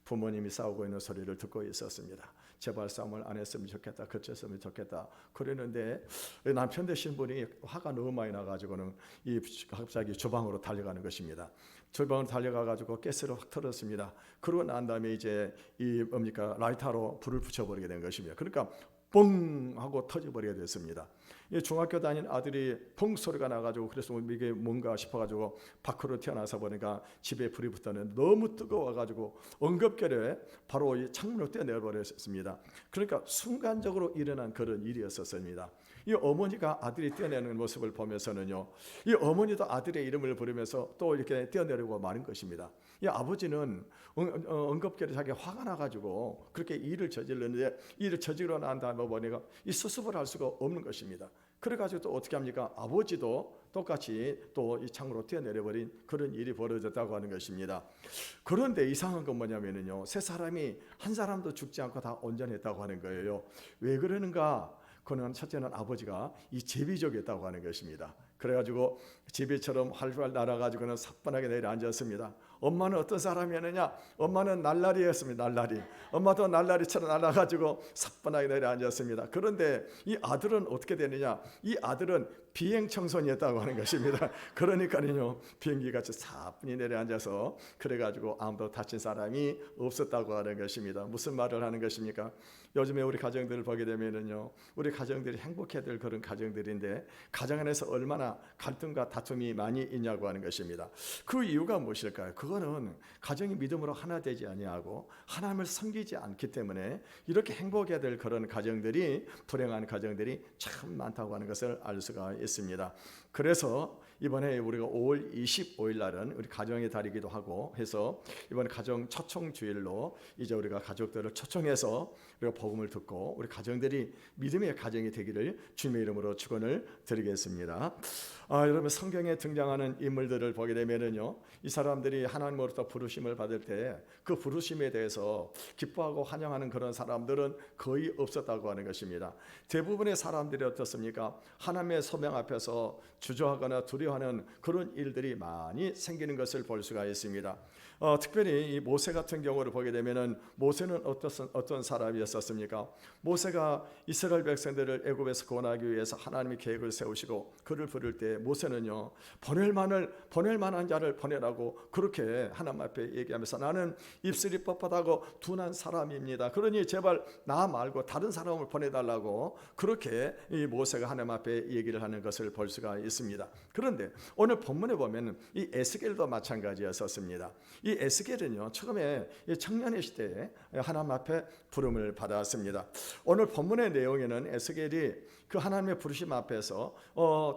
부모님이 싸우고 있는 소리를 듣고 있었습니다. 제발 싸움을 안 했으면 좋겠다, 그쳤으면 좋겠다 그러는데 남편 되신 분이 화가 너무 많이 나가지고는 갑자기 주방으로 달려가는 것입니다. 주방으로 달려가가지고 가스를 확 틀었습니다. 그러고 난 다음에 이제 라이터로 불을 붙여버리게 된 것입니다. 그러니까 뻥 하고 터져버리게 됐습니다. 중학교 다닌 아들이 펑 소리가 나가지고 그래서 이게 뭔가 싶어가지고 밖으로 튀어나와서 보니까 집에 불이 붙었는데 너무 뜨거워가지고 응급결에 바로 이 창문을 떼내버렸습니다. 그러니까 순간적으로 일어난 그런 일이었었습니다. 이 어머니가 아들이 떼내는 모습을 보면서는요, 이 어머니도 아들의 이름을 부르면서 또 이렇게 떼내려고 마는 것입니다. 이 아버지는 응급결에 자기 화가 나가지고 그렇게 일을 저질렀는데 일을 저지르고 난 다음에 보니까 이 수습을 할 수가 없는 것입니다. 그래가지고 또 어떻게 합니까? 아버지도 똑같이 또 이 창으로 뛰어내려버린 그런 일이 벌어졌다고 하는 것입니다. 그런데 이상한 건 뭐냐면요, 세 사람이 한 사람도 죽지 않고 다 온전했다고 하는 거예요. 왜 그러는가? 그는 첫째는 아버지가 이 제비족이었다고 하는 것입니다. 그래가지고 제비처럼 활활 날아가지고는 사뿐하게 내려앉았습니다. 엄마는 어떤 사람이었느냐? 엄마는 날라리였습니다. 날라리. 엄마도 날라리처럼 날아가지고 사뿐하게 내려앉았습니다. 그런데 이 아들은 어떻게 되느냐? 이 아들은 비행청소년이었다고 하는 것입니다. 그러니까요, 비행기같이 사뿐히 내려앉아서 그래가지고 아무도 다친 사람이 없었다고 하는 것입니다. 무슨 말을 하는 것입니까? 요즘에 우리 가정들을 보게 되면은요, 우리 가정들이 행복해야 될 그런 가정들인데 가정 안에서 얼마나 갈등과 다툼이 많이 있냐고 하는 것입니다. 그 이유가 무엇일까요? 그거는 가정이 믿음으로 하나 되지 아니하고 하나님을 섬기지 않기 때문에 이렇게 행복해야 될 그런 가정들이, 불행한 가정들이 참 많다고 하는 것을 알 수가 있습니다. 그래서 이번에 우리가 5월 25일 날은 우리 가정의 달이기도 하고 해서 이번 가정 초청 주일로 이제 우리가 가족들을 초청해서 우리가 복음을 듣고 우리 가정들이 믿음의 가정이 되기를 주님의 이름으로 축원을 드리겠습니다. 여러분, 성경에 등장하는 인물들을 보게 되면은요, 이 사람들이 하나님으로부터 부르심을 받을 때 그 부르심에 대해서 기뻐하고 환영하는 그런 사람들은 거의 없었다고 하는 것입니다. 대부분의 사람들이 어떻습니까? 하나님의 소명 앞에서 주저하거나 두려워하는 그런 일들이 많이 생기는 것을 볼 수가 있습니다. 특별히 이 모세 같은 경우를 보게 되면은 모세는 어떤 사람이었습니까? 모세가 이스라엘 백성들을 애굽에서 구원하기 위해서 하나님이 계획을 세우시고 그를 부를 때 모세는요, 보낼 만한 자를 보내라고 그렇게 하나님 앞에 얘기하면서 나는 입술이 뻣뻣하고 둔한 사람입니다. 그러니 제발 나 말고 다른 사람을 보내달라고 그렇게 이 모세가 하나님 앞에 얘기를 하는 것을 볼 수가 있습니다. 그런데 오늘 본문에 보면 이 에스겔도 마찬가지였었습니다. 이 에스겔은요, 처음에 청년의 시대에 하나님 앞에 부름을 받았습니다. 오늘 본문의 내용에는 에스겔이 그 하나님의 부르심 앞에서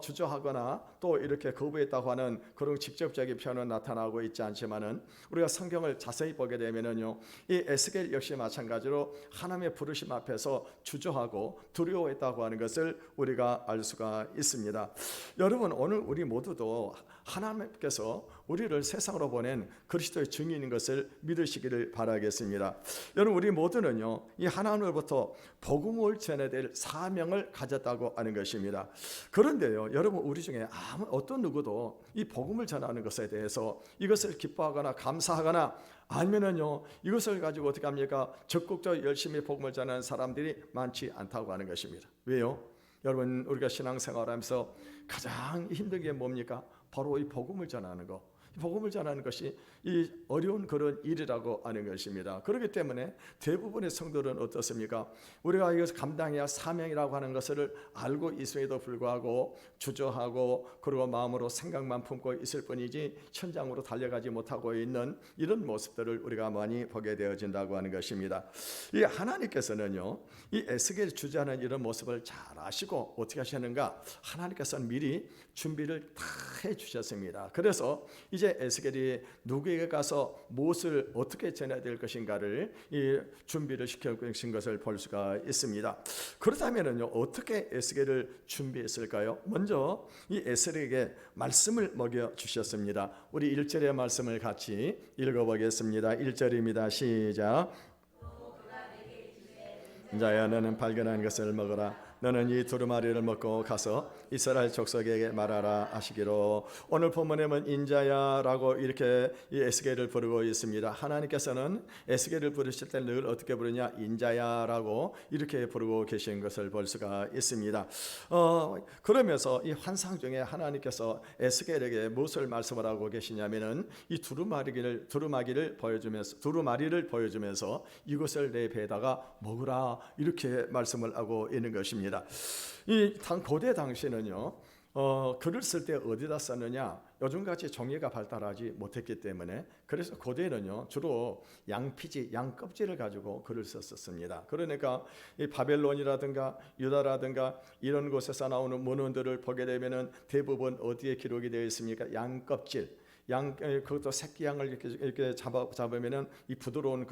주저하거나 또 이렇게 거부했다고 하는 그런 직접적인 표현은 나타나고 있지 않지만은 우리가 성경을 자세히 보게 되면은요, 이 에스겔 역시 마찬가지로 하나님의 부르심 앞에서 주저하고 두려워했다고 하는 것을 우리가 알 수가 있습니다. 여러분, 오늘 우리 모두도 하나님께서 우리를 세상으로 보낸 그리스도의 증인인 것을 믿으시기를 바라겠습니다. 여러분, 우리 모두는요, 이 하나님으로부터 복음을 전해야 될 사명을 가졌다고 하는 것입니다. 그런데요, 여러분, 우리 중에 어떤 누구도 이 복음을 전하는 것에 대해서 이것을 기뻐하거나 감사하거나 아니면은요, 이것을 가지고 어떻게 합니까? 적극적으로 열심히 복음을 전하는 사람들이 많지 않다고 하는 것입니다. 왜요? 여러분, 우리가 신앙생활하면서 가장 힘든 게 뭡니까? 바로 이 복음을 전하는 것. 복음을 전하는 것이 이 어려운 그런 일이라고 하는 것입니다. 그렇기 때문에 대부분의 성도들은 어떻습니까? 우리가 이것을 감당해야 사명이라고 하는 것을 알고 있음에도 불구하고 주저하고 그리고 마음으로 생각만 품고 있을 뿐이지 현장으로 달려가지 못하고 있는 이런 모습들을 우리가 많이 보게 되어진다고 하는 것입니다. 이 하나님께서는요, 이 에스겔 주저하는 이런 모습을 잘 아시고 어떻게 하시는가? 하나님께서는 미리 준비를 다 해주셨습니다. 그래서 이제 에스겔이 누구에게 가서 무엇을 어떻게 전해야 될 것인가를 이 준비를 시켜 주신 것을 볼 수가 있습니다. 그렇다면은요, 어떻게 에스겔을 준비했을까요? 먼저 이 에스겔에게 말씀을 먹여 주셨습니다. 우리 1절의 말씀을 같이 읽어보겠습니다. 1절입니다. 시작. 자야, 너는 발견한 것을 먹어라. 너는 이 두루마리를 먹고 가서 이스라엘 족속에게 말하라 하시기로. 오늘 본문에 보면 인자야라고 이렇게 이 에스겔을 부르고 있습니다. 하나님께서는 에스겔을 부르실 때 늘 어떻게 부르냐, 인자야라고 이렇게 부르고 계신 것을 볼 수가 있습니다. 그러면서 이 환상 중에 하나님께서 에스겔에게 무엇을 말씀을 하고 계시냐면은 이 두루마리를 보여주면서 이것을 내 배에다가 먹으라 이렇게 말씀을 하고 있는 것입니다. 이 고대 당시는요, 글을 쓸 때 어디다 썼느냐, 요즘같이 종이가 발달하지 못했기 때문에, 그래서 고대는요 주로 양피지, 양껍질을 가지고 글을 썼습니다. 그러니까 이 바벨론이라든가 유다라든가 이런 곳에서 나오는 문헌들을 보게 되면은 대부분 어디에 기록이 되어 있습니까? 양껍질, 그것도 새끼 양을 이렇게 잡으면은 이 부드러운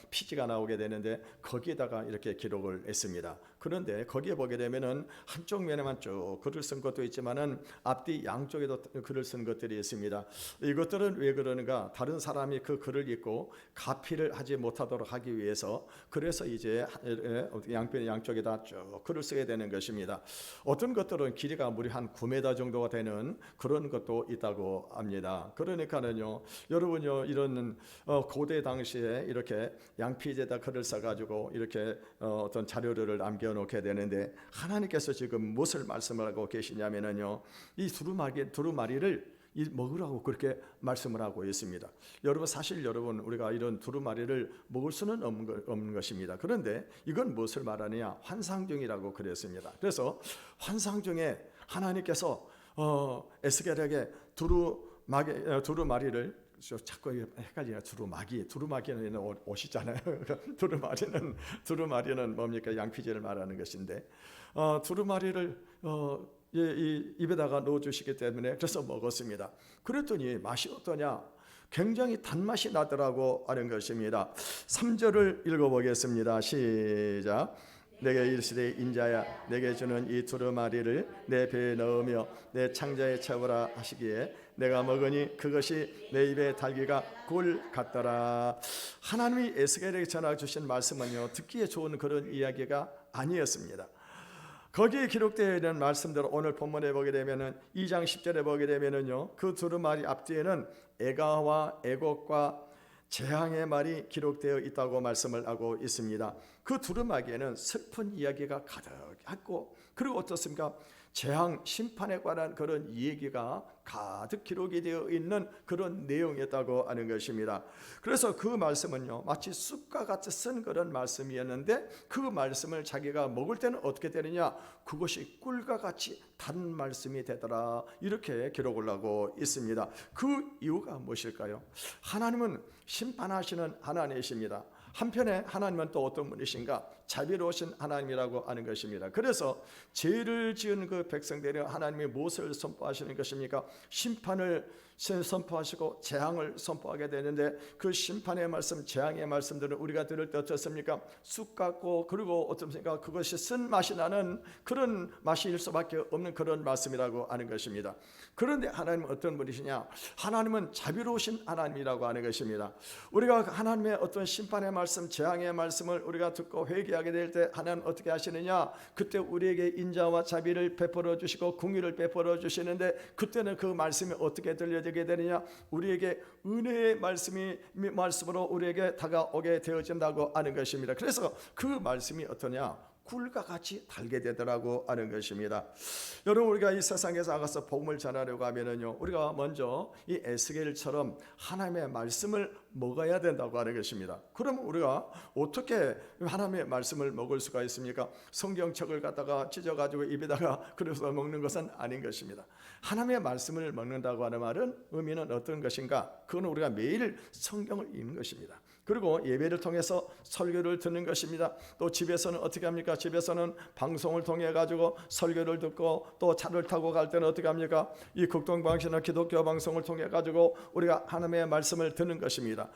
피지가 나오게 되는데 거기에다가 이렇게 기록을 했습니다. 그런데 거기에 보게 되면은 한쪽 면에만 쭉 글을 쓴 것도 있지만은 앞뒤 양쪽에도 글을 쓴 것들이 있습니다. 이것들은 왜 그러는가? 다른 사람이 그 글을 읽고 가피를 하지 못하도록 하기 위해서, 그래서 이제 양쪽에다 쭉 글을 쓰게 되는 것입니다. 어떤 것들은 길이가 무려 한 9m 정도가 되는 그런 것도 있다고 합니다. 그러니까는요, 여러분요, 이런 고대 당시에 이렇게 양피지에다 글을 써가지고 이렇게 어떤 자료를 남겨놓게 되는데, 하나님께서 지금 무엇을 말씀을 하고 계시냐면요, 이 두루마리를 먹으라고 그렇게 말씀을 하고 있습니다. 여러분, 우리가 이런 두루마리를 먹을 수는 없는 것입니다. 그런데 이건 무엇을 말하느냐, 환상중이라고 그랬습니다. 그래서 환상중에 하나님께서 에스겔에게 두루마리를, 자꾸 헷갈리나, 두루마기는 옷이잖아요. 두루마리는 뭡니까? 양피지를 말하는 것인데, 두루마리를 이 입에다가 넣어주시기 때문에 그래서 먹었습니다. 그랬더니 맛이 어떠냐? 굉장히 단맛이 나더라고 하는 것입니다. 3절을 읽어보겠습니다. 시작. 내게 이르시되 인자야, 내게 주는 이 두루마리를 내 배에 넣으며 내 창자에 채우라 하시기에 내가 먹으니 그것이 내 입에 달기가 꿀 같더라. 하나님이 에스겔에게 전하 주신 말씀은요, 듣기에 좋은 그런 이야기가 아니었습니다. 거기에 기록되어 있는 말씀대로 오늘 본문에 보게 되면은 2장 10절에 보게 되면은요, 그 두루마리 앞뒤에는 애가와 애곡과 재앙의 말이 기록되어 있다고 말씀을 하고 있습니다. 그 두루마기에는 슬픈 이야기가 가득했고, 그리고 어떻습니까? 재앙, 심판에 관한 그런 얘기가 가득 기록이 되어 있는 그런 내용이었다고 하는 것입니다. 그래서 그 말씀은요, 마치 쑥과 같이 쓴 그런 말씀이었는데, 그 말씀을 자기가 먹을 때는 어떻게 되느냐, 그것이 꿀과 같이 단 말씀이 되더라, 이렇게 기록을 하고 있습니다. 그 이유가 무엇일까요? 하나님은 심판하시는 하나님이십니다. 한편에 하나님은 또 어떤 분이신가? 자비로우신 하나님이라고 하는 것입니다. 그래서 죄를 지은 그 백성들이 하나님이 무엇을 선포하시는 것입니까? 심판을 선포하시고 재앙을 선포하게 되는데, 그 심판의 말씀, 재앙의 말씀들은 우리가 들을 때 어떻습니까? 쑥 같고, 그리고 어떻습니까? 그것이 쓴 맛이 나는 그런 맛일 수밖에 없는 그런 말씀이라고 하는 것입니다. 그런데 하나님은 어떤 분이시냐? 하나님은 자비로우신 하나님이라고 하는 것입니다. 우리가 하나님의 어떤 심판의 말씀, 재앙의 말씀을 우리가 듣고 회개하게 될 때 하나님은 어떻게 하시느냐? 그때 우리에게 인자와 자비를 베풀어 주시고 긍휼을 베풀어 주시는데, 그때는 그 말씀이 어떻게 들려지게 되느냐? 우리에게 은혜의 말씀으로 우리에게 다가오게 되어진다고 하는 것입니다. 그래서 그 말씀이 어떠냐? 꿀과 같이 달게 되더라고 하는 것입니다. 여러분, 우리가 이 세상에서 나가서 복음을 전하려고 하면은요, 우리가 먼저 이 에스겔처럼 하나님의 말씀을 먹어야 된다고 하는 것입니다. 그럼 우리가 어떻게 하나님의 말씀을 먹을 수가 있습니까? 성경책을 갖다가 찢어가지고 입에다가 그래서 먹는 것은 아닌 것입니다. 하나님의 말씀을 먹는다고 하는 말은 의미는 어떤 것인가? 그건 우리가 매일 성경을 읽는 것입니다. 그리고 예배를 통해서 설교를 듣는 것입니다. 또 집에서는 어떻게 합니까? 집에서는 방송을 통해 가지고 설교를 듣고, 또 차를 타고 갈 때는 어떻게 합니까? 이 극동방송이나 기독교 방송을 통해 가지고 우리가 하나님의 말씀을 듣는 것입니다.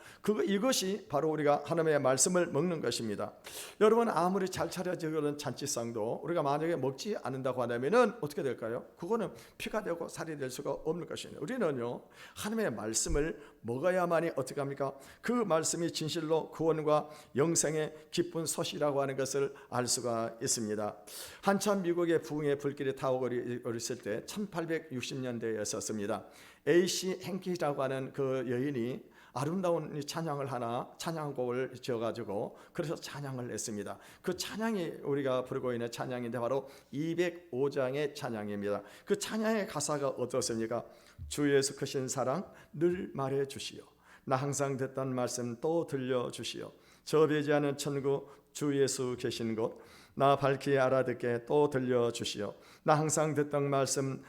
이것이 바로 우리가 하나님의 말씀을 먹는 것입니다. 여러분, 아무리 잘 차려진 잔치상도 우리가 만약에 먹지 않는다고 하면은 어떻게 될까요? 그거는 피가 되고 살이 될 수가 없는 것입니다. 우리는요, 하나님의 말씀을 먹어야만이 어떻게 합니까? 그 말씀이 진실로 구원과 영생의 기쁜 소식이라고 하는 것을 알 수가 있습니다. 한참 미국의 부흥의 불길이 타오고 있을 때 1860년대였었습니다. A.C. 행키라고 하는 그 여인이 아름다운 찬양을 하나 찬양곡을 지어가지고 그래서 찬양을 했습니다. 그 찬양이 우리가 부르고 있는 찬양인데 바로 205장의 찬양입니다. 그 찬양의 가사가 어떻습니까? 주 예수 크신 사랑 늘 말해 주시오. 나 항상 듣던 말씀 또 들려 주시오. 저 배제하는 천국 주 예수 계신 곳 나 밝히 알아듣게 또 들려 주시오. 나 항상 듣던 말씀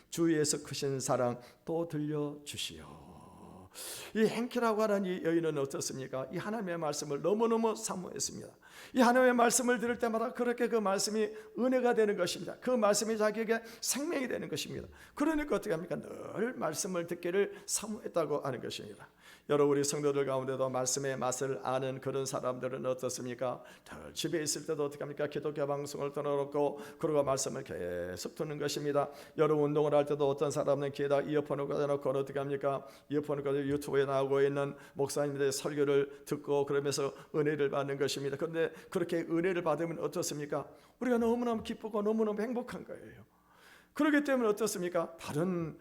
주 예수 크신 사랑 또 들려 주시오. 이 행키라고 하는 이 여인은 어떻습니까? 이 하나님의 말씀을 너무너무 사모했습니다. 이 하나님의 말씀을 들을 때마다 그렇게 그 말씀이 은혜가 되는 것입니다. 그 말씀이 자기에게 생명이 되는 것입니다. 그러니까 어떻게 합니까? 늘 말씀을 듣기를 사모했다고 하는 것입니다. 여러분 우리 성도들 가운데도 말씀의 맛을 아는 그런 사람들은 어떻습니까? 늘 집에 있을 때도 어떻게 합니까? 기독교 방송을 틀어놓고 그러고 말씀을 계속 듣는 것입니다. 여러분 운동을 할 때도 어떤 사람은 귀에다 이어폰을 꽂아놓고 어떻게 합니까? 이어폰을 꽂아 유튜브에 나오고 있는 목사님들의 설교를 듣고 그러면서 은혜를 받는 것입니다. 그런데 그렇게 은혜를 받으면 어떻습니까? 우리가 너무너무 기쁘고 너무너무 행복한 거예요. 그렇기 때문에 어떻습니까? 다른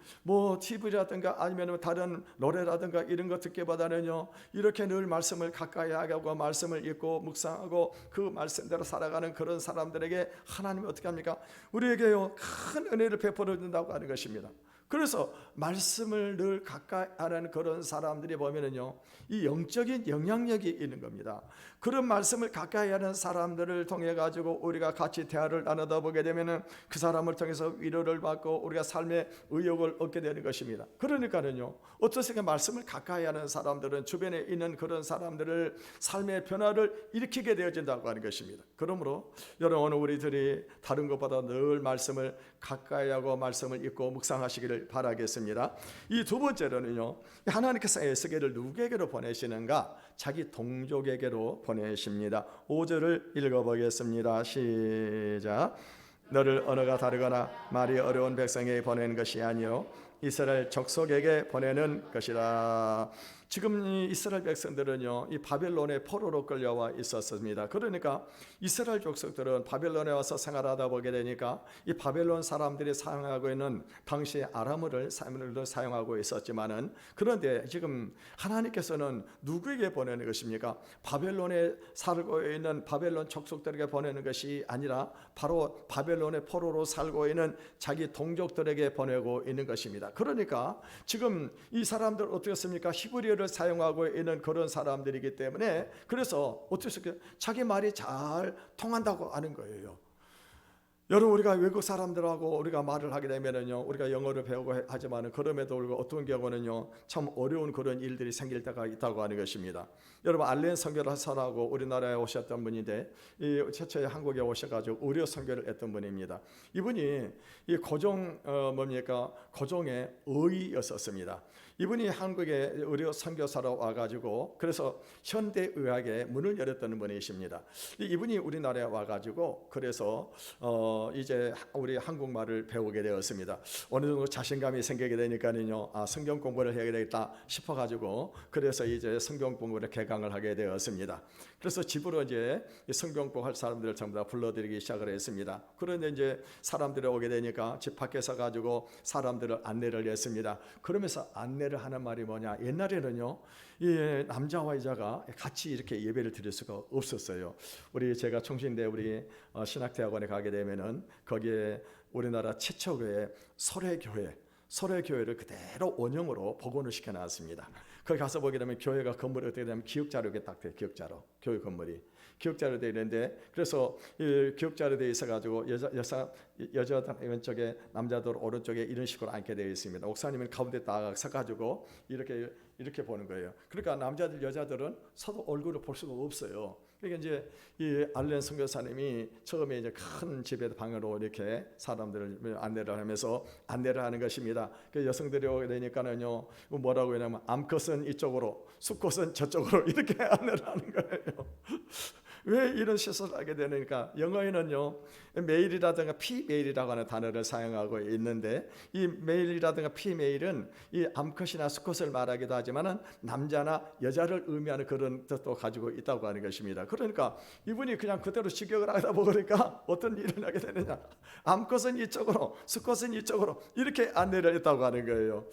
TV라든가 아니면 다른 노래라든가 이런 거 듣기보다는요 이렇게 늘 말씀을 가까이 하고 말씀을 읽고 묵상하고 그 말씀대로 살아가는 그런 사람들에게 하나님이 어떻게 합니까? 우리에게요 큰 은혜를 베풀어 준다고 하는 것입니다. 그래서 말씀을 늘 가까이 하는 그런 사람들이 보면은요 이 영적인 영향력이 있는 겁니다. 그런 말씀을 가까이 하는 사람들을 통해 가지고 우리가 같이 대화를 나누다 보게 되면은 그 사람을 통해서 위로를 받고 우리가 삶의 의욕을 얻게 되는 것입니다. 그러니까는요 어떻게 말씀을 가까이 하는 사람들은 주변에 있는 그런 사람들을 삶의 변화를 일으키게 되어진다고 하는 것입니다. 그러므로 여러분 우리들이 다른 것보다 늘 말씀을 가까이 하고 말씀을 읽고 묵상하시기를 바라겠습니다. 이 두 번째로는요 하나님께서 에스겔을 누구에게로 보내시는가? 자기 동족에게로 보내십니다. 5절을 읽어보겠습니다. 시작. 너를 언어가 다르거나 말이 어려운 백성에게 보내는 것이 아니요 이스라엘 족속에게 보내는 것이라. 지금 이 이스라엘 백성들은요 이 바벨론의 포로로 끌려와 있었습니다. 그러니까 이스라엘 족속들은 바벨론에 와서 생활하다 보게 되니까 이 바벨론 사람들이 사용하고 있는 당시 아람어를 사용하고 있었지만은 그런데 지금 하나님께서는 누구에게 보내는 것입니까? 바벨론에 살고 있는 바벨론 족속들에게 보내는 것이 아니라 바로 바벨론의 포로로 살고 있는 자기 동족들에게 보내고 있는 것입니다. 그러니까 지금 이 사람들 어떻겠습니까? 히브리어를 사용하고 있는 그런 사람들이기 때문에 그래서 어떻게 자기 말이 잘 통한다고 하는 거예요. 여러분 우리가 외국 사람들하고 우리가 말을 하게 되면은요 우리가 영어를 배우고 하지만은 그럼에도 불구하고 어떤 경우는요 참 어려운 그런 일들이 생길 때가 있다고 하는 것입니다. 여러분 알렌 선교를 하선하고 우리나라에 오셨던 분인데 이 최초에 한국에 오셔가지고 의료 선교를 했던 분입니다. 이분이 이 고종의 의였었습니다. 이분이 한국에 의료 선교사로 와가지고 그래서 현대의학의 문을 열었던 분이십니다. 이분이 우리나라에 와가지고 그래서 이제 우리 한국말을 배우게 되었습니다. 어느 정도 자신감이 생기게 되니까는요 성경 공부를 해야 되겠다 싶어가지고 그래서 이제 성경 공부를 개강을 하게 되었습니다. 그래서 집으로 이제 성경 공부할 사람들을 전부 다 불러들이기 시작을 했습니다. 그런데 이제 사람들이 오게 되니까 집 밖에서 가지고 사람들을 안내를 했습니다. 그러면서 안내를 하는 말이 뭐냐? 옛날에는요 이 남자와 여자가 같이 이렇게 예배를 드릴 수가 없었어요. 제가 총신대 우리 신학대학원에 가게 되면은 거기에 우리나라 최초의 소래교회를 그대로 원형으로 복원을 시켜놨습니다. 거기 가서 보게 되면 교회가 건물이 어떻게 되면 기역자로 이렇게 딱 돼. 기역자로 교회 건물이 기역자로 되어 있는데 그래서 이 기역자로 되어 있어가지고 여자 왼쪽에 남자들 오른쪽에 이런 식으로 앉게 되어 있습니다. 목사님은 가운데 딱 서가지고 이렇게 보는 거예요. 그러니까 남자들 여자들은 서로 얼굴을 볼 수가 없어요. 그러니까 이제 이 알렌 선교사님이 처음에 이제 큰 집에 방으로 이렇게 사람들을 안내를 하면서 안내를 하는 것입니다. 그 여성들이 오게 되니까는요 뭐라고 하냐면 암컷은 이쪽으로, 수컷은 저쪽으로 이렇게 안내를 하는 거예요. 왜 이런 실수를 하게 되니까 영어에는요 메일이라든가 피메일이라고 하는 단어를 사용하고 있는데 이 메일이라든가 피메일은 이 암컷이나 수컷을 말하기도 하지만은 남자나 여자를 의미하는 그런 뜻도 가지고 있다고 하는 것입니다. 그러니까 이분이 그냥 그대로 직역을 하다 보니까 어떤 일을 하게 되느냐, 암컷은 이쪽으로 수컷은 이쪽으로 이렇게 안내를 했다고 하는 거예요.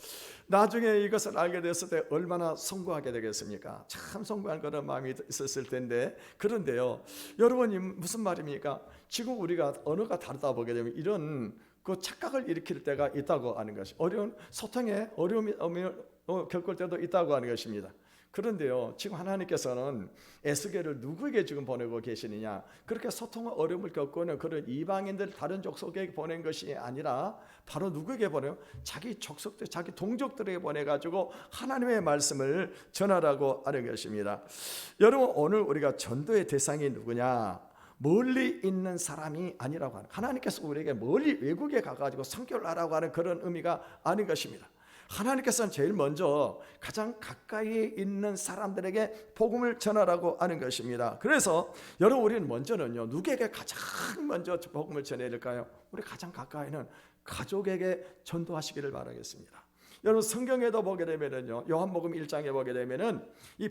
나중에 이것을 알게 됐을 때 얼마나 송구하게 되겠습니까? 참 송구한 그런 마음이 있었을 텐데, 그런데요 여러분이 무슨 말입니까? 지금 우리가 언어가 다르다 보게 되면 이런 그 착각을 일으킬 때가 있다고 하는 것이, 어려운 소통에 어려움이 겪을 때도 있다고 하는 것입니다. 그런데요 지금 하나님께서는 에스겔을 누구에게 지금 보내고 계시느냐, 그렇게 소통의 어려움을 겪고 있는 그런 이방인들 다른 족속에게 보낸 것이 아니라 바로 누구에게 보내요? 자기 족속들, 자기 동족들에게 보내가지고 하나님의 말씀을 전하라고 하는 것입니다. 여러분 오늘 우리가 전도의 대상이 누구냐, 멀리 있는 사람이 아니라고 하는, 하나님께서 우리에게 멀리 외국에 가가지고 선교를 하라고 하는 그런 의미가 아닌 것입니다. 하나님께서는 제일 먼저 가장 가까이 있는 사람들에게 복음을 전하라고 하는 것입니다. 그래서 여러분 우리는 먼저는요 누구에게 가장 먼저 복음을 전해야 될까요? 우리 가장 가까이 있는 가족에게 전도하시기를 바라겠습니다. 여러분 성경에도 보게 되면은요 요한복음 1장에 보게 되면은 이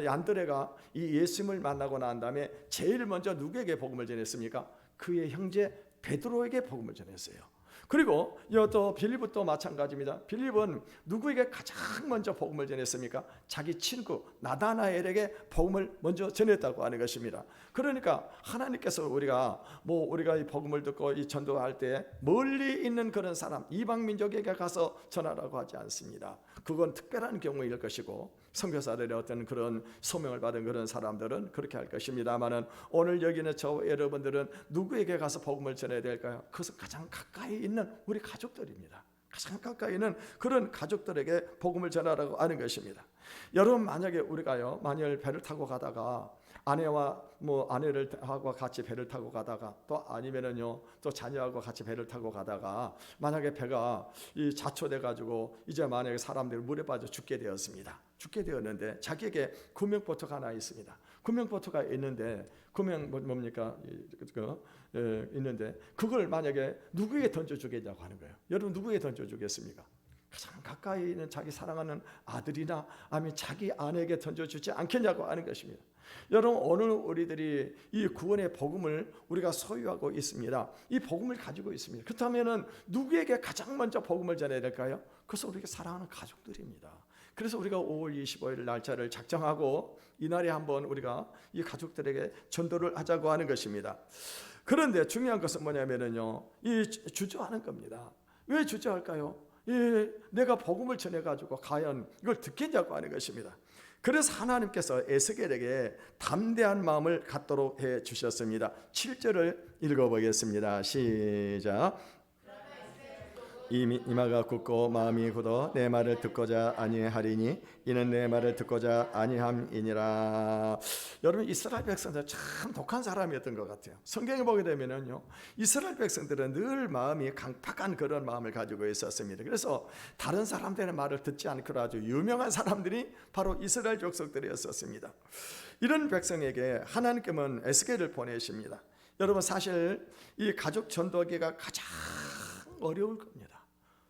안드레가 이 예수님을 만나고 난 다음에 제일 먼저 누구에게 복음을 전했습니까? 그의 형제 베드로에게 복음을 전했어요. 그리고 또 빌립도 마찬가지입니다. 빌립은 누구에게 가장 먼저 복음을 전했습니까? 자기 친구 나다나엘에게 복음을 먼저 전했다고 하는 것입니다. 그러니까 하나님께서 우리가 이 복음을 듣고 이 전도할 때 멀리 있는 그런 사람, 이방 민족에게 가서 전하라고 하지 않습니다. 그건 특별한 경우일 것이고 선교사들의 어떤 그런 소명을 받은 그런 사람들은 그렇게 할 것입니다만은, 오늘 여기는 저 여러분들은 누구에게 가서 복음을 전해야 될까요? 그것은 가장 가까이 있는 우리 가족들입니다. 가장 가까이 있는 그런 가족들에게 복음을 전하라고 하는 것입니다. 여러분 만약에 우리가요 만일 배를 타고 가다가 아내와 아내를 하고 같이 배를 타고 가다가 또 아니면은요 또 자녀하고 같이 배를 타고 가다가 만약에 배가 이 자초돼 가지고 이제 만약에 사람들이 물에 빠져 죽게 되었는데 자기에게 구명보트가 하나 있습니다. 구명보트가 있는데 뭡니까? 있는데 그걸 만약에 누구에게 던져주겠냐고 하는 거예요. 여러분 누구에게 던져주겠습니까? 가장 가까이 있는 자기 사랑하는 아들이나 아니면 자기 아내에게 던져주지 않겠냐고 하는 것입니다. 여러분 오늘 우리들이 이 구원의 복음을 우리가 소유하고 있습니다. 이 복음을 가지고 있습니다. 그렇다면 누구에게 가장 먼저 복음을 전해야 될까요? 그것은 우리가 사랑하는 가족들입니다. 그래서 우리가 5월 25일 날짜를 작정하고 이날에 한번 우리가 이 가족들에게 전도를 하자고 하는 것입니다. 그런데 중요한 것은 뭐냐면요 이 주저하는 겁니다. 왜 주저할까요? 내가 복음을 전해가지고 과연 이걸 듣겠냐고 하는 것입니다. 그래서 하나님께서 에스겔에게 담대한 마음을 갖도록 해 주셨습니다. 7절을 읽어보겠습니다. 시작. 이마가 굳고 마음이 굳어 내 말을 듣고자 아니하리니 이는 내 말을 듣고자 아니함이니라. 여러분 이스라엘 백성들 참 독한 사람이었던 것 같아요. 성경에 보게 되면은요 이스라엘 백성들은 늘 마음이 강팍한 그런 마음을 가지고 있었습니다. 그래서 다른 사람들의 말을 듣지 않고 아주 유명한 사람들이 바로 이스라엘 족속들이었습니다. 이런 백성에게 하나님께서는 에스겔을 보내십니다. 여러분 사실 이 가족 전도하기가 가장 어려울 겁니다.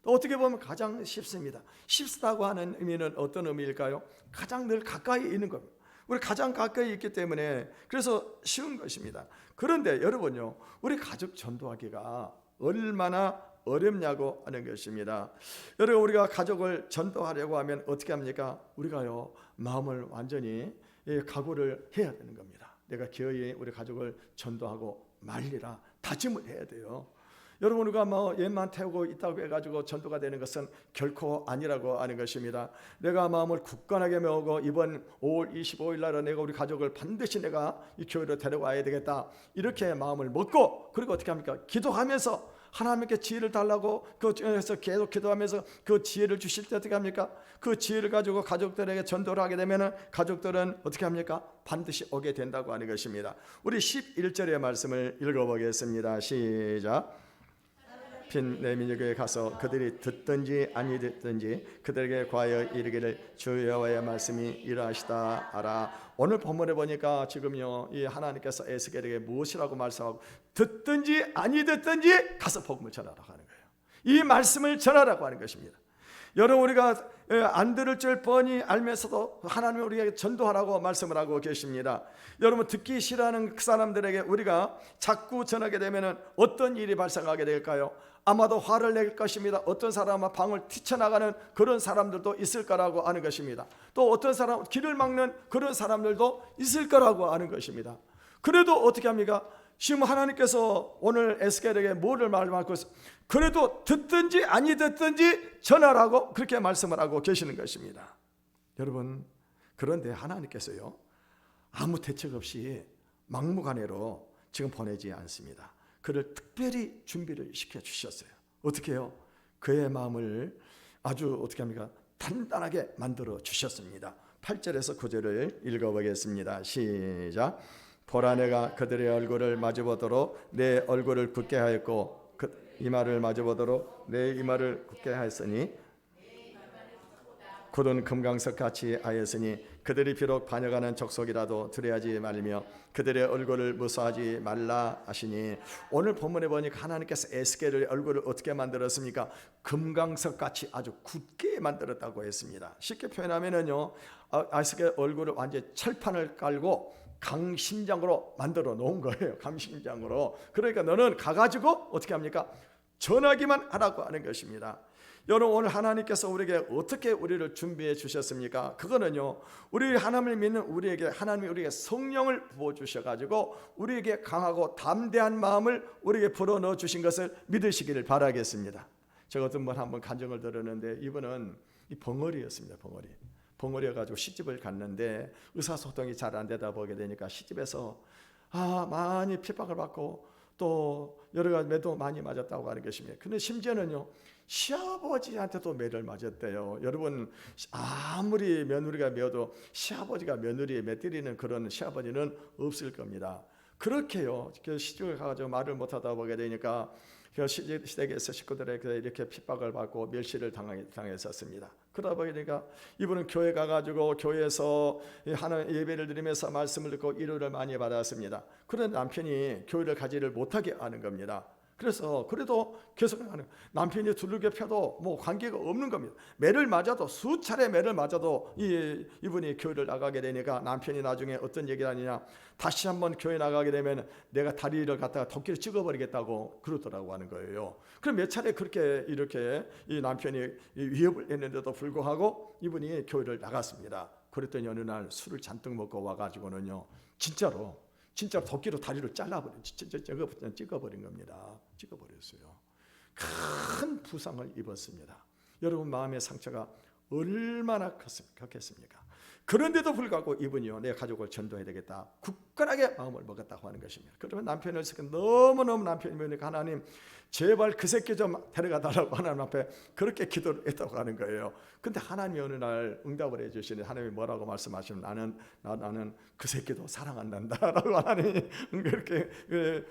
어떻게 보면 가장 쉽습니다. 쉽다고 하는 의미는 어떤 의미일까요? 가장 늘 가까이 있는 겁니다. 우리 가장 가까이 있기 때문에 그래서 쉬운 것입니다. 그런데 여러분요 우리 가족 전도하기가 얼마나 어렵냐고 하는 것입니다. 여러분 우리가 가족을 전도하려고 하면 어떻게 합니까? 우리가요 마음을 완전히 각오를 해야 되는 겁니다. 내가 기어이 우리 가족을 전도하고 말리라 다짐을 해야 돼요. 여러분 우리가 옛만 태우고 있다고 해가지고 전도가 되는 것은 결코 아니라고 하는 것입니다. 내가 마음을 굳건하게 먹고 이번 5월 25일 날은 내가 우리 가족을 반드시 내가 이 교회로 데려와야 되겠다 이렇게 마음을 먹고, 그리고 어떻게 합니까? 기도하면서 하나님께 지혜를 달라고 그래서 계속 기도하면서 그 지혜를 주실 때 어떻게 합니까? 그 지혜를 가지고 가족들에게 전도를 하게 되면 가족들은 어떻게 합니까? 반드시 오게 된다고 하는 것입니다. 우리 11절의 말씀을 읽어보겠습니다. 시작. 빈 내 민족에게 가서 그들이 듣든지 아니 듣든지 그들에게 과하여 이르기를 주 여호와의 말씀이 이러하시다 하라. 오늘 본문에 보니까 지금요 이 하나님께서 에스겔에게 무엇이라고 말씀하고 듣든지 아니 듣든지 가서 복음을 전하라고 하는 거예요. 이 말씀을 전하라고 하는 것입니다. 여러분 우리가 안 들을 줄 뻔히 알면서도 하나님이 우리에게 전도하라고 말씀을 하고 계십니다. 여러분 듣기 싫어하는 그 사람들에게 우리가 자꾸 전하게 되면 어떤 일이 발생하게 될까요? 아마도 화를 낼 것입니다. 어떤 사람은 방을 뛰쳐나가는 그런 사람들도 있을 거라고 하는 것입니다. 또 어떤 사람 길을 막는 그런 사람들도 있을 거라고 하는 것입니다. 그래도 어떻게 합니까? 지금 하나님께서 오늘 에스겔에게 뭐를 말하고 그래도 듣든지 아니 듣든지 전하라고 그렇게 말씀을 하고 계시는 것입니다. 여러분 그런데 하나님께서요 아무 대책 없이 막무가내로 지금 보내지 않습니다. 그를 특별히 준비를 시켜주셨어요. 어떻게 해요? 그의 마음을 아주 어떻게 합니까? 단단하게 만들어 주셨습니다. 8절에서 9절을 읽어보겠습니다. 시작. 보라 내가 그들의 얼굴을 마주보도록 내 얼굴을 굳게 하였고 이마를 마주보도록 내 이마를 굳게 하였으니 굳은 금강석 같이 하였으니 그들이 비록 반역하는 족속이라도 두려워하지 말며 그들의 얼굴을 무서워하지 말라 하시니 오늘 본문에 보니까 하나님께서 에스겔의 얼굴을 어떻게 만들었습니까? 금강석 같이 아주 굳게 만들었다고 했습니다. 쉽게 표현하면은요 에스겔 얼굴을 완전히 철판을 깔고 강심장으로 만들어 놓은 거예요. 강심장으로. 그러니까 너는 가가지고 어떻게 합니까? 전하기만 하라고 하는 것입니다. 여러분 오늘 하나님께서 우리에게 어떻게 우리를 준비해 주셨습니까? 그거는요 우리 하나님을 믿는 우리에게 하나님이 우리에게 성령을 부어주셔가지고 우리에게 강하고 담대한 마음을 우리에게 불어넣어 주신 것을 믿으시기를 바라겠습니다. 제가 어떤 분 한번 간증을 들었는데 이분은 이 벙어리였습니다. 벙어리여가지고 시집을 갔는데 의사소통이 잘 안 되다 보게 되니까 시집에서 많이 핍박을 받고 또 여러 가지 매도 많이 맞았다고 하는 것입니다. 근데 심지어는요 시아버지한테도 매를 맞았대요. 여러분 아무리 며느리가 매어도 시아버지가 며느리에 매 때리는 그런 시아버지는 없을 겁니다. 그렇게요 시집을 가가지고 말을 못하다 보게 되니까 시댁에서 식구들에게 이렇게 핍박을 받고 멸시를 당했었습니다. 그러다 보니까 이분은 교회 가가지고 교회에서 하나님 예배를 드리면서 말씀을 듣고 위로를 많이 받았습니다. 그런데 남편이 교회를 가지를 못하게 하는 겁니다. 그래서 그래도 계속 하는 남편이 두들겨 펴도 뭐 관계가 없는 겁니다. 매를 맞아도 수차례 매를 맞아도 이분이 교회를 나가게 되니까 남편이 나중에 어떤 얘기를 하느냐 다시 한번 교회 나가게 되면 내가 다리를 갖다가 도끼를 찍어버리겠다고 그러더라고 하는 거예요. 그럼 몇 차례 그렇게 이렇게 이 남편이 위협을 했는데도 불구하고 이분이 교회를 나갔습니다. 그랬더니 어느 날 술을 잔뜩 먹고 와가지고는요 진짜로 도끼로 다리를 찍어버린 겁니다. 찍어버렸어요. 큰 부상을 입었습니다. 여러분 마음의 상처가 얼마나 컸겠습니까? 그런데도 불구하고 이분이요 내 가족을 전도해야 되겠다 굳건하게 마음을 먹었다고 하는 것입니다. 그러면 남편을 너무너무 남편이 보니까 하나님 제발 그 새끼 좀 데려가 달라고 하나님 앞에 그렇게 기도를 했다고 하는 거예요. 근데 하나님이 어느 날 응답을 해주시니 하나님이 뭐라고 말씀하시면 나는 그 새끼도 사랑한단다 라고 하나님이 그렇게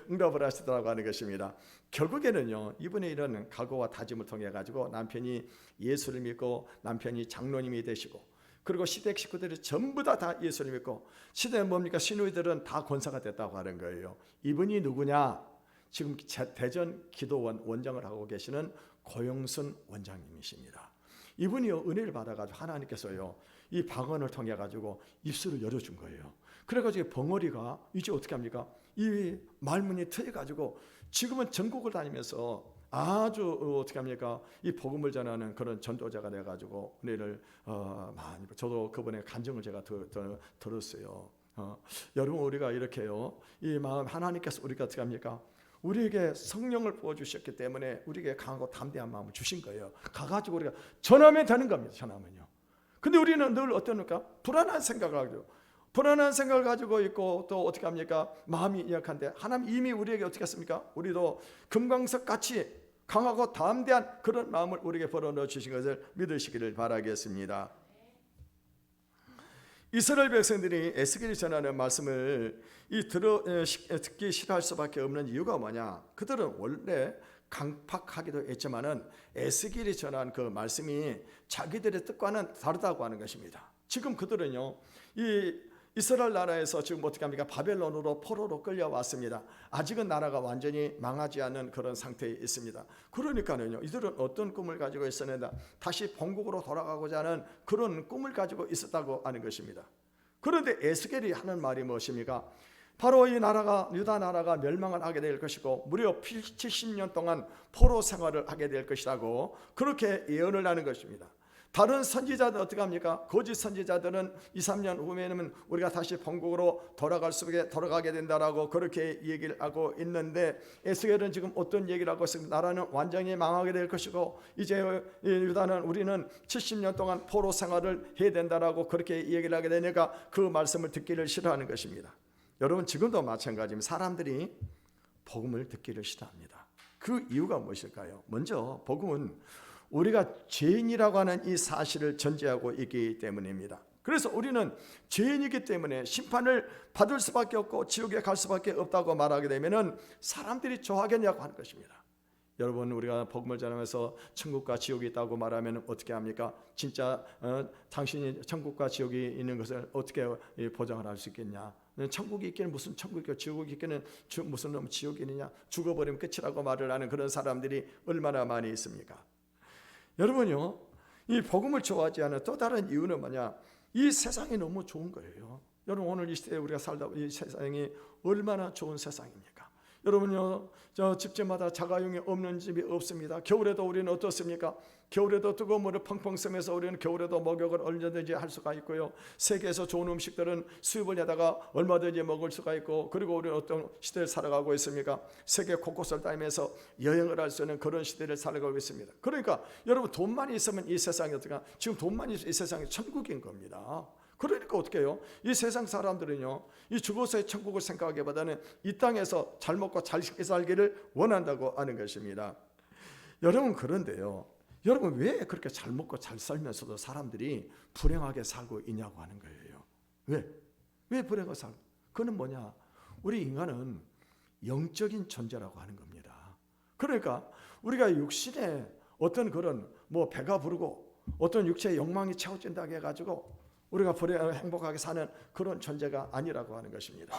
응답을 하시더라고 하는 것입니다. 결국에는요 이분의 이런 각오와 다짐을 통해 가지고 남편이 예수를 믿고 남편이 장로님이 되시고 그리고 시댁 식구들이 전부 다 예수를 믿고 시대는 뭡니까? 시누이들은 다 권사가 됐다고 하는 거예요. 이분이 누구냐? 지금 대전 기도원 원장을 하고 계시는 고영순 원장님이십니다. 이분이요 은혜를 받아가지고 하나님께서요 이 방언을 통해 가지고 입술을 열어준 거예요. 그래가지고 벙어리가 이제 어떻게 합니까? 이 말문이 트여가지고 지금은 전국을 다니면서 아주 어떻게 합니까? 이 복음을 전하는 그런 전도자가 돼가지고 은혜를 많이 저도 그분의 간증을 제가 들었어요. 여러분 우리가 이렇게요 이 마음 하나님께서 우리가 어떻게 합니까? 우리에게 성령을 부어주셨기 때문에 우리에게 강하고 담대한 마음을 주신 거예요. 가가지고 우리가 전하면 되는 겁니다. 전하면요. 근데 우리는 늘 어떠니까? 불안한 생각을 가지고 있고 또 어떻게 합니까? 마음이 약한데 하나님 이미 우리에게 어떻게 했습니까? 우리도 금강석 같이 강하고 담대한 그런 마음을 우리에게 불어넣어 주신 것을 믿으시기를 바라겠습니다. 이스라엘 백성들이 에스겔이 전하는 말씀을 듣기 싫어할 수밖에 없는 이유가 뭐냐? 그들은 원래 강팍하기도 했지만은 에스겔이 전한 그 말씀이 자기들의 뜻과는 다르다고 하는 것입니다. 지금 그들은요, 이 이스라엘 나라에서 지금 어떻게 합니까? 바벨론으로 포로로 끌려왔습니다. 아직은 나라가 완전히 망하지 않은 그런 상태에 있습니다. 그러니까는요, 이들은 어떤 꿈을 가지고 있었는데 다시 본국으로 돌아가고자 하는 그런 꿈을 가지고 있었다고 하는 것입니다. 그런데 에스겔이 하는 말이 무엇입니까? 바로 이 나라가, 유다 나라가 멸망을 하게 될 것이고 무려 70년 동안 포로 생활을 하게 될 것이라고 그렇게 예언을 하는 것입니다. 다른 선지자들 어떻게 합니까? 거짓 선지자들은 2, 3년 후에는 우리가 다시 본국으로 돌아가게 된다라고 그렇게 얘기를 하고 있는데, 에스겔은 지금 어떤 얘기를 하고 있습니까? 나라는 완전히 망하게 될 것이고 이제 유다는 우리는 70년 동안 포로 생활을 해야 된다라고 그렇게 얘기를 하게 되니까 그 말씀을 듣기를 싫어하는 것입니다. 여러분, 지금도 마찬가지입니다. 사람들이 복음을 듣기를 싫어합니다. 그 이유가 무엇일까요? 먼저 복음은 우리가 죄인이라고 하는 이 사실을 전제하고 있기 때문입니다. 그래서 우리는 죄인이기 때문에 심판을 받을 수밖에 없고 지옥에 갈 수밖에 없다고 말하게 되면은 사람들이 좋아하겠냐고 하는 것입니다. 여러분, 우리가 복음을 전하면서 천국과 지옥이 있다고 말하면 어떻게 합니까? 진짜 당신이 천국과 지옥이 있는 것을 어떻게 보장을 할 수 있겠냐? 천국이 있기는 무슨 천국이고 지옥이 있기는 무슨 놈 지옥이냐? 죽어버리면 끝이라고 말을 하는 그런 사람들이 얼마나 많이 있습니까? 여러분요, 이 복음을 좋아하지 않은 또 다른 이유는 뭐냐? 이 세상이 너무 좋은 거예요. 여러분, 오늘 이 시대에 우리가 살다 이 세상이 얼마나 좋은 세상입니까? 여러분요, 저 집집마다 자가용이 없는 집이 없습니다. 겨울에도 우리는 어떻습니까? 겨울에도 뜨거운 물을 펑펑 쓰면서 우리는 겨울에도 목욕을 얼마든지 할 수가 있고요. 세계에서 좋은 음식들은 수입을 해다가 얼마든지 먹을 수가 있고, 그리고 우리는 어떤 시대를 살아가고 있습니까? 세계 곳곳을 다니면서 여행을 할 수 있는 그런 시대를 살아가고 있습니다. 그러니까 여러분, 돈만 있으면 이 세상이 어떻게, 지금 돈만 있으면 이 세상이 천국인 겁니다. 그러니까 어떻게 해요? 이 세상 사람들은요, 이 죽어서의 천국을 생각하기보다는 이 땅에서 잘 먹고 잘 살기를 원한다고 하는 것입니다. 여러분, 그런데요, 여러분, 왜 그렇게 잘 먹고 잘 살면서도 사람들이 불행하게 살고 있냐고 하는 거예요. 왜 불행하게 살고? 그건 뭐냐? 우리 인간은 영적인 존재라고 하는 겁니다. 그러니까 우리가 육신에 어떤 그런 배가 부르고 어떤 육체의 욕망이 채워진다고 해가지고 우리가 행복하게 사는 그런 존재가 아니라고 하는 것입니다.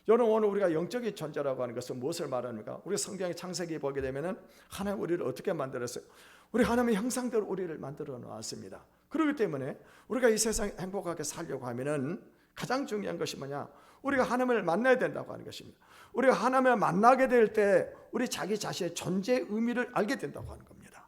여러분, 오늘 우리가 영적인 존재라고 하는 것은 무엇을 말합니까? 우리 성경의 창세기 보게 되면은 하나님 우리를 어떻게 만들었어요? 우리 하나님의 형상대로 우리를 만들어 놓았습니다. 그렇기 때문에 우리가 이 세상에 행복하게 살려고 하면은 가장 중요한 것이 뭐냐? 우리가 하나님을 만나야 된다고 하는 것입니다. 우리가 하나님을 만나게 될 때 우리 자기 자신의 존재의 의미를 알게 된다고 하는 겁니다.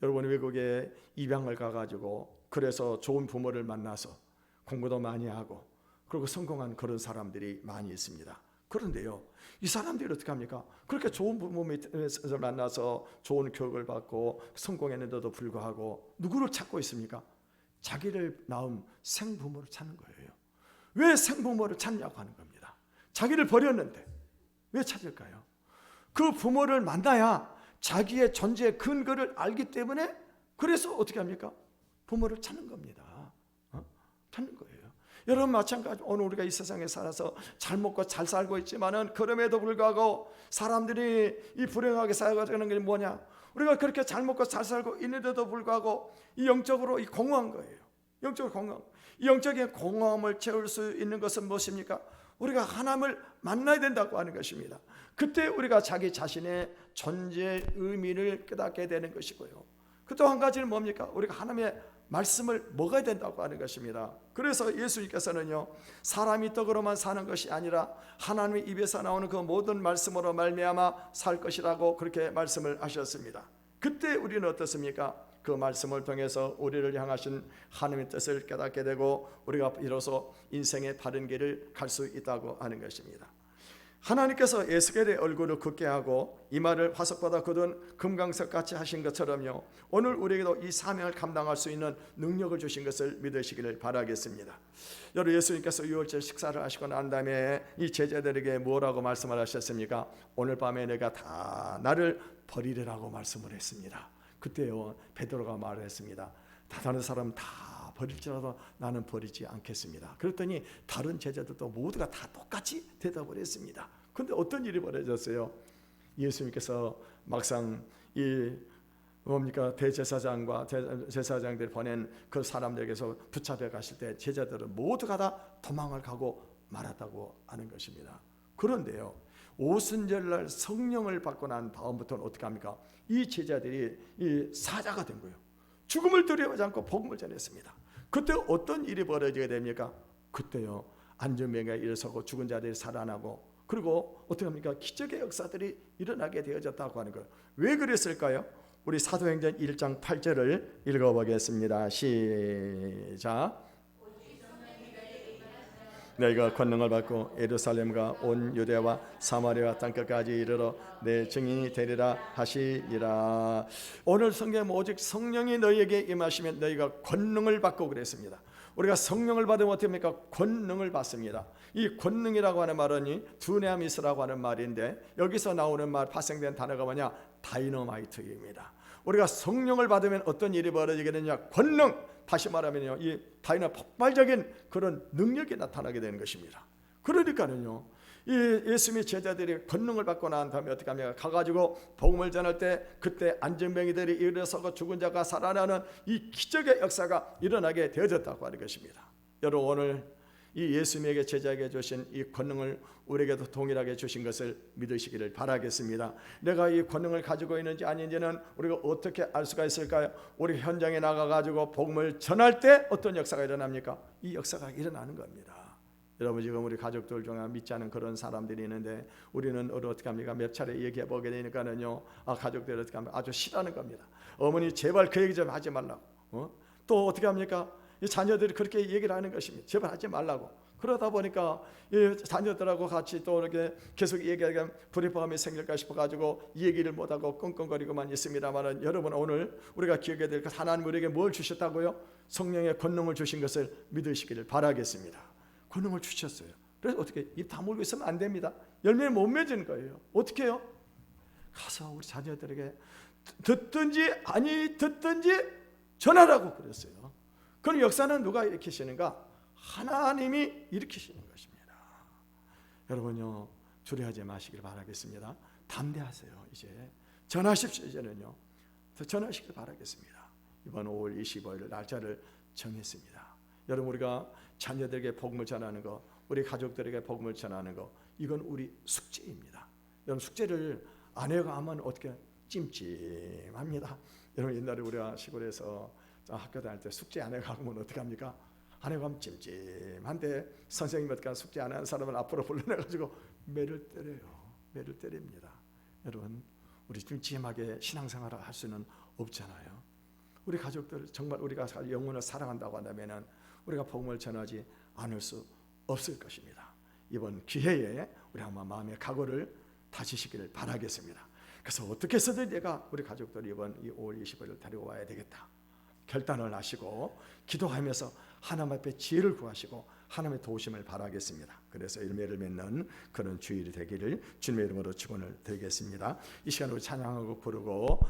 여러분, 외국에 입양을 가가지고 그래서 좋은 부모를 만나서 공부도 많이 하고 그리고 성공한 그런 사람들이 많이 있습니다. 그런데요, 이 사람들이 어떻게 합니까? 그렇게 좋은 부모 밑에서 만나서 좋은 교육을 받고 성공했는데도 불구하고 누구를 찾고 있습니까? 자기를 낳은 생부모를 찾는 거예요. 왜 생부모를 찾냐고 하는 겁니다. 자기를 버렸는데 왜 찾을까요? 그 부모를 만나야 자기의 존재의 근거를 알기 때문에, 그래서 어떻게 합니까? 부모를 찾는 겁니다. 찾는 거예요. 여러분, 마찬가지 오늘 우리가 이 세상에 살아서 잘 먹고 잘 살고 있지만은 그럼에도 불구하고 사람들이 이 불행하게 살아가는 게 뭐냐? 우리가 그렇게 잘 먹고 잘 살고 있는데도 불구하고 이 영적으로 이 공허한 거예요. 영적으로 공허함. 이 영적인 공허함을 채울 수 있는 것은 무엇입니까? 우리가 하나님을 만나야 된다고 하는 것입니다. 그때 우리가 자기 자신의 존재의 의미를 깨닫게 되는 것이고요. 그 또 한 가지는 뭡니까? 우리가 하나님의 말씀을 먹어야 된다고 하는 것입니다. 그래서 예수님께서는요, 사람이 떡으로만 사는 것이 아니라 하나님의 입에서 나오는 그 모든 말씀으로 말미암아 살 것이라고 그렇게 말씀을 하셨습니다. 그때 우리는 어떻습니까? 그 말씀을 통해서 우리를 향하신 하나님의 뜻을 깨닫게 되고 우리가 비로소 인생의 바른 길을 갈 수 있다고 하는 것입니다. 하나님께서 에스겔의 얼굴을 굳게 하고 이마를 화석보다 굳은 금강석같이 하신 것처럼요, 오늘 우리에게도 이 사명을 감당할 수 있는 능력을 주신 것을 믿으시기를 바라겠습니다. 여러분, 예수님께서 유월절 식사를 하시고 난 다음에 이 제자들에게 뭐라고 말씀을 하셨습니까? 오늘 밤에 내가 다 나를 버리리라고 말씀을 했습니다. 그때요, 베드로가 말을 했습니다. 다른 사람 다 버릴지라도 나는 버리지 않겠습니다. 그랬더니 다른 제자들도 모두가 다 똑같이 대답을 했습니다. 그런데 어떤 일이 벌어졌어요? 예수님께서 막상 이 뭡니까 대제사장과 제사장들이 보낸 그 사람들에게서 붙잡혀 가실 때 제자들은 모두가 다 도망을 가고 말았다고 하는 것입니다. 그런데요, 오순절날 성령을 받고 난 다음부터는 어떻게 합니까? 이 제자들이 이 사자가 된 거예요. 죽음을 두려워하지 않고 복음을 전했습니다. 그때 어떤 일이 벌어지게 됩니까? 그때요, 안전병에 일어서고 죽은 자들이 살아나고, 그리고 어떻게 합니까? 기적의 역사들이 일어나게 되어졌다고 하는 거예요. 왜 그랬을까요? 우리 사도행전 1장 8절을 읽어보겠습니다. 시작. 너희가 권능을 받고 예루살렘과 온 유대와 사마리아 땅끝까지 이르러 내 증인이 되리라 하시니라. 오늘 성경에 오직 성령이 너희에게 임하시면 너희가 권능을 받고 그랬습니다. 우리가 성령을 받으면 어떻게 합니까? 권능을 받습니다. 이 권능이라고 하는 말은 두나미스라고 하는 말인데, 여기서 나오는 말 파생된 단어가 뭐냐? 다이너마이트입니다. 우리가 성령을 받으면 어떤 일이 벌어지게 되냐? 권능, 다시 말하면요, 이 다이너 폭발적인 그런 능력이 나타나게 되는 것입니다. 그러니까는요, 이 예수님의 제자들이 권능을 받고 난 다음에 어떻게 합니까? 가가지고 복음을 전할 때 그때 안전병이들이 일어서고 죽은 자가 살아나는 이 기적의 역사가 일어나게 되어졌다고 하는 것입니다. 여러분, 오늘 이 예수님에게 제자에게 주신 이 권능을 우리에게도 동일하게 주신 것을 믿으시기를 바라겠습니다. 내가 이 권능을 가지고 있는지 아닌지는 우리가 어떻게 알 수가 있을까요? 우리 현장에 나가가지고 복음을 전할 때 어떤 역사가 일어납니까? 이 역사가 일어나는 겁니다. 여러분, 지금 우리 가족들 중에 믿지 않은 그런 사람들이 있는데 우리는 어떻게 합니까? 몇 차례 얘기해 보게 되니까는요, 가족들이 어떻게 합니까? 아주 싫어하는 겁니다. 어머니 제발 그 얘기 좀 하지 말라고. 또 어떻게 합니까? 이 자녀들이 그렇게 얘기를 하는 것입니다. 제발 하지 말라고. 그러다 보니까 이 자녀들하고 같이 또 이렇게 계속 얘기하면 불협화음이 생길까 싶어가지고 얘기를 못하고 끙끙거리고만 있습니다만은, 여러분, 오늘 우리가 기억해야 될 것, 하나님 우리에게 뭘 주셨다고요? 성령의 권능을 주신 것을 믿으시기를 바라겠습니다. 권능을 주셨어요. 그래서 어떻게 입 다물고 있으면 안 됩니다. 열매 못 맺은 거예요. 어떻게 해요? 가서 우리 자녀들에게 듣든지 아니 듣든지 전하라고 그랬어요. 그런 역사는 누가 일으키시는가? 하나님이 일으키시는 것입니다. 여러분요, 두려워하지 마시길 바라겠습니다. 담대하세요. 이제 전하십시오. 이제는요, 더 전하시길 바라겠습니다. 이번 5월 25일 날짜를 정했습니다. 여러분, 우리가 자녀들에게 복음을 전하는 거, 우리 가족들에게 복음을 전하는 거, 이건 우리 숙제입니다. 여러분, 숙제를 안 해가 하면 어떻게 찜찜합니다. 여러분, 옛날에 우리가 시골에서 학교 다닐 때 숙제 안 해가 하면 어떻게 합니까? 안 해가 하면 찜찜한데 선생님이 어떻게 숙제 안 하는 사람을 앞으로 불러내가지고 매를 때려요. 매를 때립니다. 여러분, 우리 찜찜하게 신앙생활을 할 수는 없잖아요. 우리 가족들 정말 우리가 영혼을 사랑한다고 한다면은 우리가 복음을 전하지 않을 수 없을 것입니다. 이번 기회에 우리 한번 마음의 각오를 다지시기를 바라겠습니다. 그래서 어떻게 해서든 내가 우리 가족들 이번 5월 25일을 데리고 와야 되겠다 결단을 하시고 기도하면서 하나님 앞에 지혜를 구하시고 하나님의 도우심을 바라겠습니다. 그래서 열매를 맺는 그런 주일이 되기를 주님의 이름으로 축원을 드리겠습니다. 이 시간 우리 찬양하고 부르고